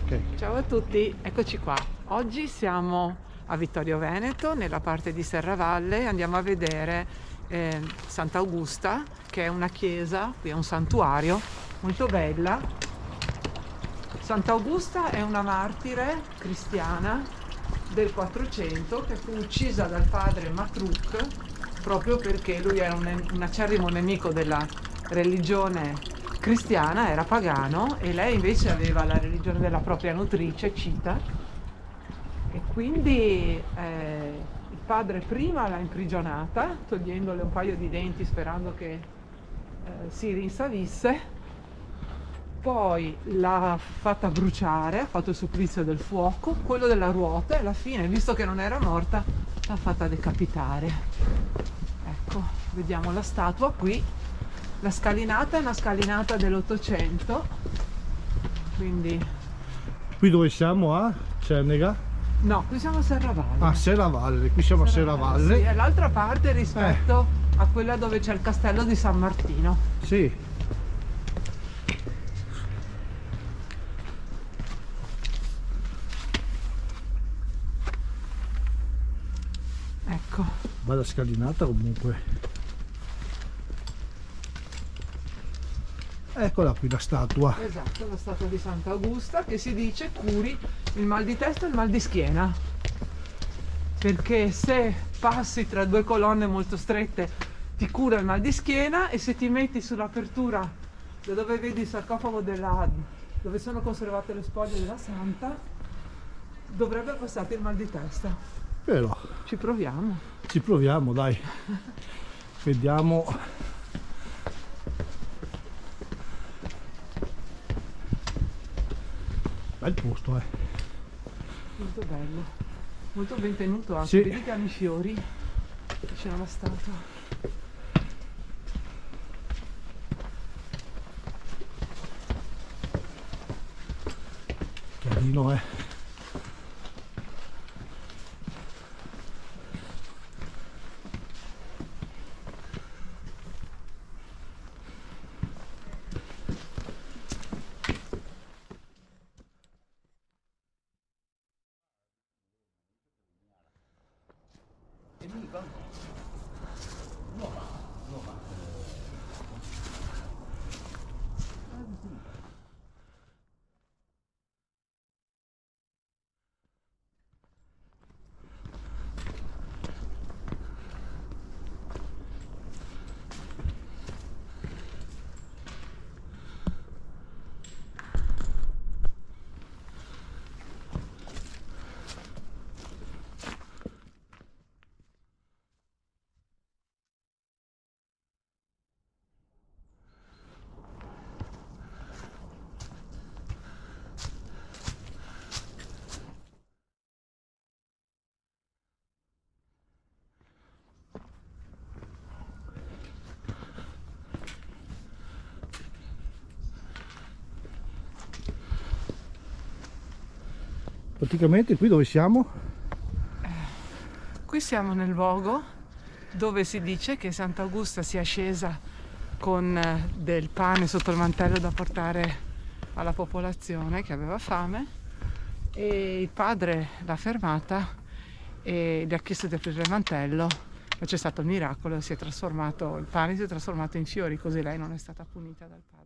Ok. Ciao a tutti, eccoci qua. Oggi siamo a Vittorio Veneto, nella parte di Serravalle. Andiamo a vedere Sant'Augusta, che è una chiesa, qui è un santuario molto bella. Sant'Augusta è una martire cristiana del 400 che fu uccisa dal padre Matruk proprio perché lui era un acerrimo nemico della religione cristiana, era pagano, e lei invece aveva la religione della propria nutrice, Cita, e quindi il padre prima l'ha imprigionata, togliendole un paio di denti sperando che si rinsavisse, poi l'ha fatta bruciare, ha fatto il supplizio del fuoco, quello della ruota, e alla fine, visto che non era morta, l'ha fatta decapitare. Ecco, vediamo la statua qui. La scalinata è una scalinata dell'800, quindi Qui dove siamo? A Cernega? no, qui siamo a Serravalle. A Serravalle, qui siamo a Serravalle. Sì, è l'altra parte rispetto a quella dove c'è il castello di San Martino. Sì. Ecco. Bella scalinata comunque. Eccola qui la statua. Esatto, la statua di Sant'Augusta che si dice curi il mal di testa e il mal di schiena. Perché se passi tra due colonne molto strette ti cura il mal di schiena, e se ti metti sull'apertura da dove vedi il sarcofago dove sono conservate le spoglie della santa, dovrebbe passarti il mal di testa. Però Ci proviamo. ci proviamo, dai. Vediamo. Bel posto, Molto bello, molto ben tenuto anche. Sì. Vedi che hanno i fiori vicino alla statua. Carino, Praticamente qui dove siamo? Qui siamo nel luogo dove si dice che Sant'Augusta sia scesa con del pane sotto il mantello da portare alla popolazione che aveva fame, e il padre l'ha fermata e gli ha chiesto di aprire il mantello, ma c'è stato il miracolo, il pane si è trasformato in fiori, così lei non è stata punita dal padre.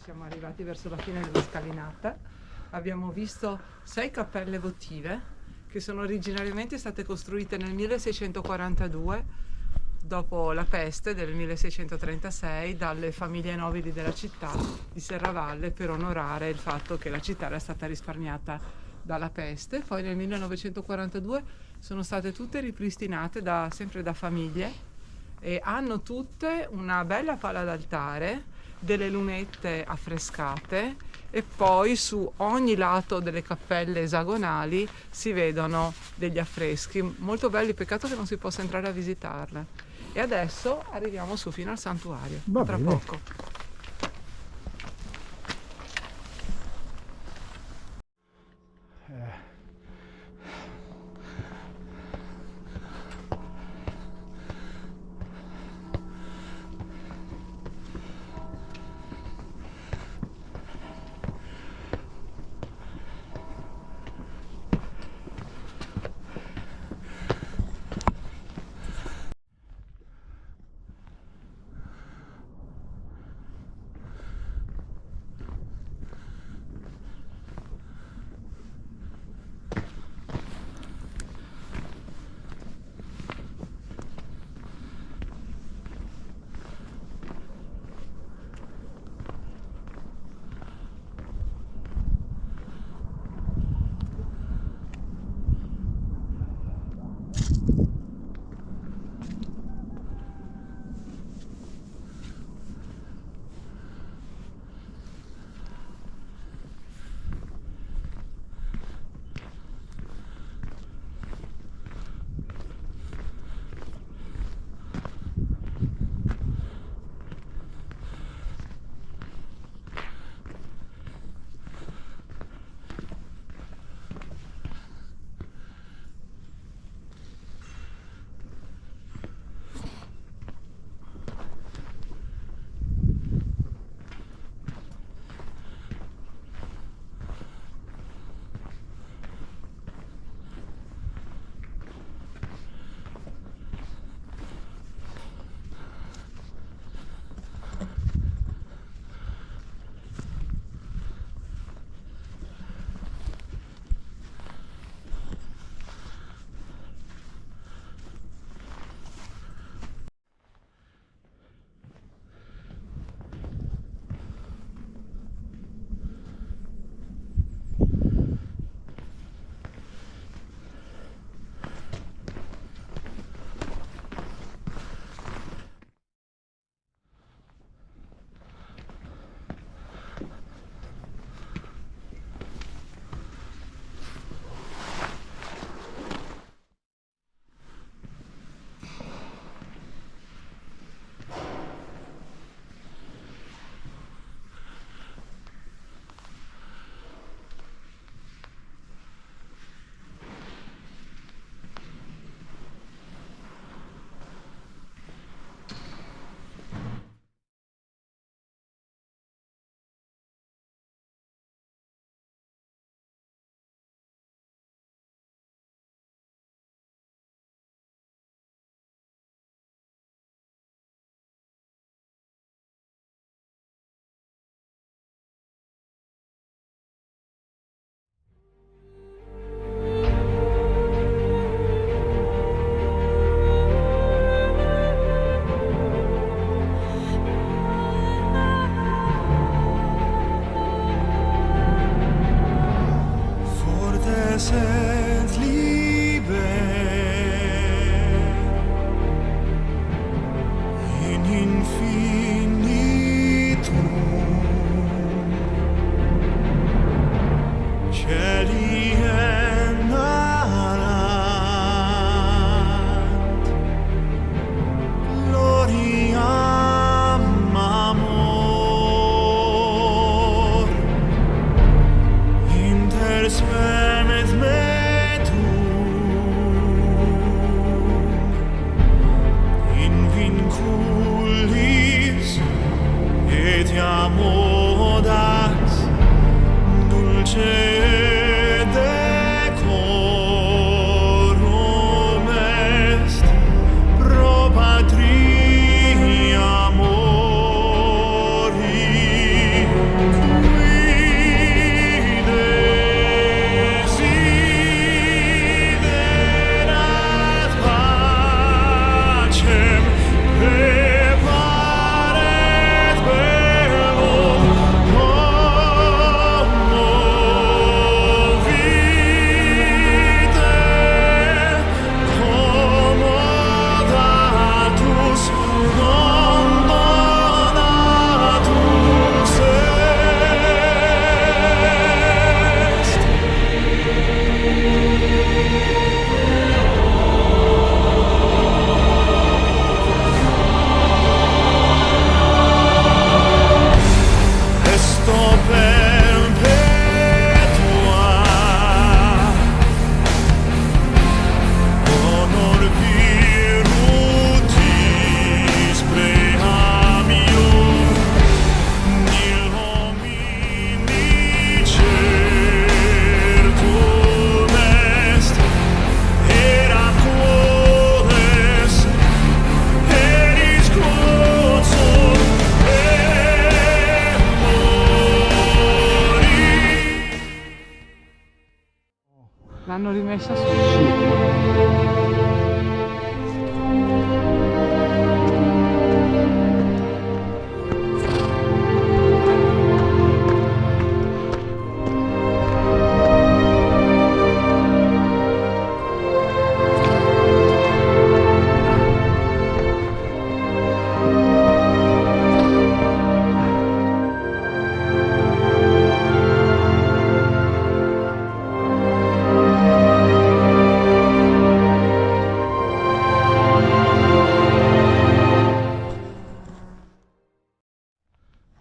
siamo arrivati verso la fine della scalinata. Abbiamo visto 6 cappelle votive che sono originariamente state costruite nel 1642, dopo la peste del 1636, dalle famiglie nobili della città di Serravalle per onorare il fatto che la città era stata risparmiata dalla peste. Poi nel 1942 sono state tutte ripristinate sempre da famiglie e hanno tutte una bella pala d'altare, delle lunette affrescate e poi su ogni lato delle cappelle esagonali si vedono degli affreschi molto belli, peccato che non si possa entrare a visitarle. E adesso arriviamo su fino al santuario, Va tra bene. poco. passa su.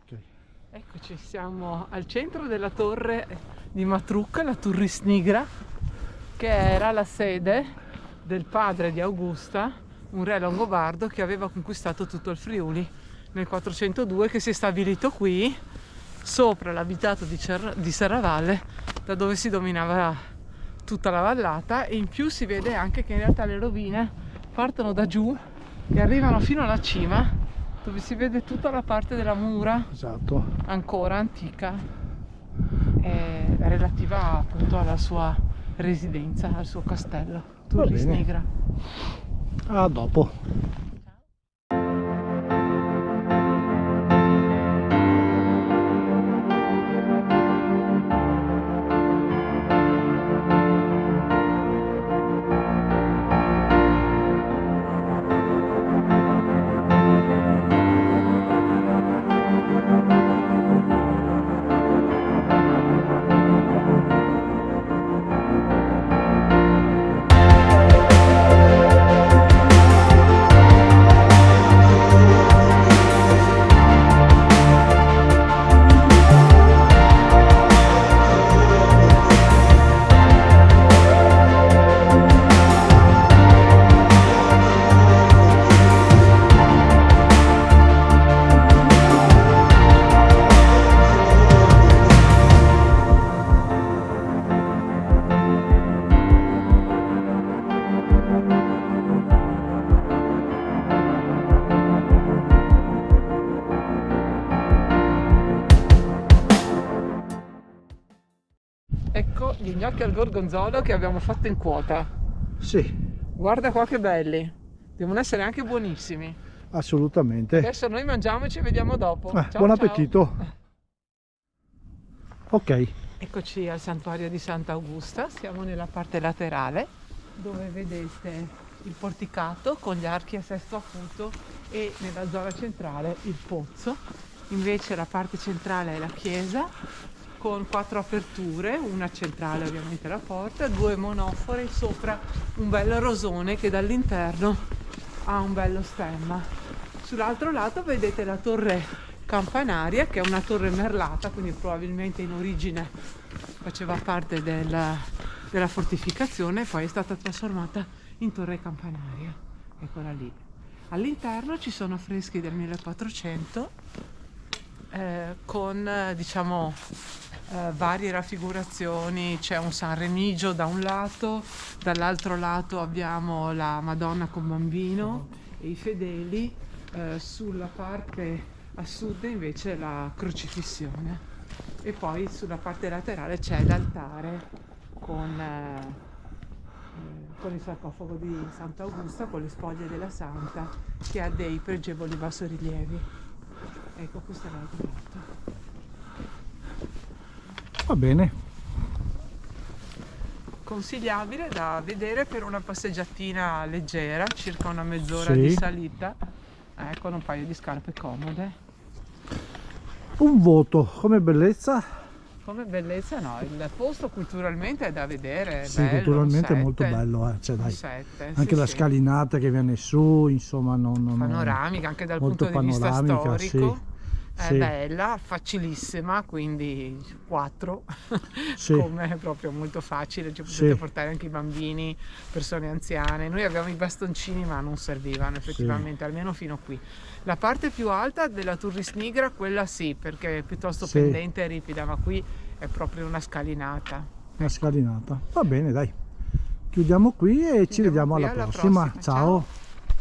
Ok. Eccoci, siamo al centro della torre di Matruc, la Turris Nigra, che era la sede del padre di Augusta, un re longobardo che aveva conquistato tutto il Friuli nel 402, che si è stabilito qui, sopra l'abitato di Serravalle, da dove si dominava tutta la vallata, e in più si vede anche che in realtà le rovine partono da giù e arrivano fino alla cima, dove si vede tutta la parte della mura Esatto. ancora antica, relativa appunto alla sua residenza, al suo castello Turris bene. Nigra. A dopo. Ecco gli gnocchi al gorgonzola che abbiamo fatto in quota. Sì, Guarda qua che belli, devono essere anche buonissimi. assolutamente. Adesso noi mangiamo e ci vediamo dopo. Ciao, Buon ciao. appetito. Ok, Eccoci al santuario di Sant'Augusta, siamo nella parte laterale dove vedete il porticato con gli archi a sesto acuto e nella zona centrale il pozzo. Invece la parte centrale è la chiesa con 4 aperture, una centrale ovviamente la porta, 2 monofore e sopra un bel rosone che dall'interno ha un bello stemma. Sull'altro lato vedete la torre campanaria, che è una torre merlata, quindi probabilmente in origine faceva parte della fortificazione e poi è stata trasformata in torre campanaria. Eccola lì. All'interno ci sono affreschi del 1400 con diciamo varie raffigurazioni. C'è un San Remigio da un lato, dall'altro lato abbiamo la Madonna con bambino e i fedeli, sulla parte a sud invece la crocifissione, e poi sulla parte laterale c'è l'altare con il sarcofago di Sant'Augusta con le spoglie della Santa, che ha dei pregevoli bassorilievi. Ecco, questo è l'altro lato. va bene. Consigliabile da vedere per una passeggiatina leggera, circa una mezz'ora Sì. di salita, con un paio di scarpe comode. Un voto come bellezza. Come bellezza no, il posto culturalmente è da vedere, è Sì, bello, culturalmente un è molto 7, bello, cioè, un dai. 7, Anche sì, la sì. scalinata che viene su, insomma, non Panoramica anche dal molto punto di vista panoramica, storico, sì. è Sì. bella, facilissima, quindi 4, Sì. come proprio molto facile, ci potete Sì. portare anche i bambini, persone anziane. Noi avevamo i bastoncini ma non servivano effettivamente, almeno fino qui. La parte più alta della Turris Nigra, quella sì, perché è piuttosto Sì. pendente e ripida, ma qui è proprio una scalinata. Una scalinata. Va bene, dai. Chiudiamo qui e ci Chiudiamo vediamo qui, alla alla prossima. prossima. Ciao. Ciao.